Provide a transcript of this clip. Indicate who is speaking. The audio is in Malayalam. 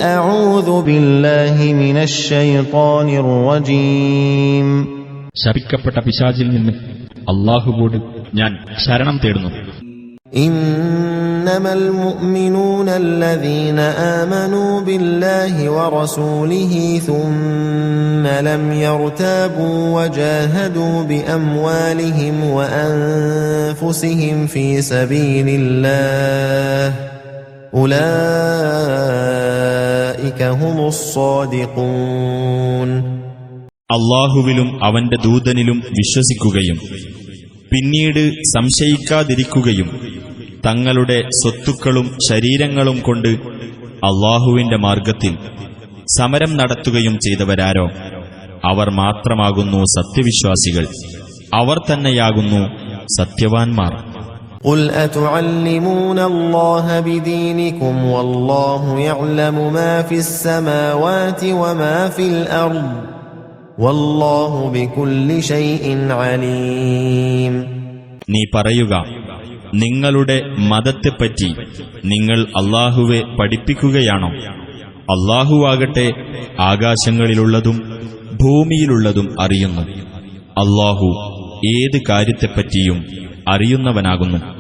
Speaker 1: أعوذ بالله من الشيطان الرجيم
Speaker 2: ശപിക്കപ്പെട്ട പിശാചിൽ നിന്ന് അല്ലാഹുവോട് ഞാൻ ശരണം തേടുന്നു.
Speaker 1: إنما المؤمنون الذين آمنوا بالله ورسوله ثم لم يرتابوا وجاهدوا بأموالهم وأنفسهم في سبيل الله أولئك هم الصادقون.
Speaker 2: അല്ലാഹുവിലും അവന്റെ ദൂതനിലും വിശ്വസിക്കുകയും പിന്നീട് സംശയിക്കാതിരിക്കുകയും തങ്ങളുടെ സ്വത്തുക്കളും ശരീരങ്ങളും കൊണ്ട് അല്ലാഹുവിന്റെ മാർഗത്തിൽ സമരം നടത്തുകയും ചെയ്തവരാരോ അവർ മാത്രമാകുന്നു സത്യവിശ്വാസികൾ, അവർ തന്നെയാകുന്നു സത്യവാൻമാർ.
Speaker 1: قُلْ أَتُعَلِّمُونَ اللَّهَ بِدِينِكُمْ وَاللَّهُ يَعْلَمُ مَا فِي السَّمَاوَاتِ وَمَا فِي الْأَرْضِ وَاللَّهُ بِكُلِّ شَيْءٍ عَلِيمٌ.
Speaker 2: നീ പറയുക, നിങ്ങളുടെ മതത്തെപ്പറ്റി നിങ്ങൾ അല്ലാഹുവെ പഠിപ്പിക്കുകയാണോ? അല്ലാഹുവാകട്ടെ ആകാശങ്ങളിലുള്ളതും ഭൂമിയിലുള്ളതും അറിയുന്നു. അല്ലാഹു ഏത് കാര്യത്തെപ്പറ്റിയും അറിയുന്നവനാകുന്നു.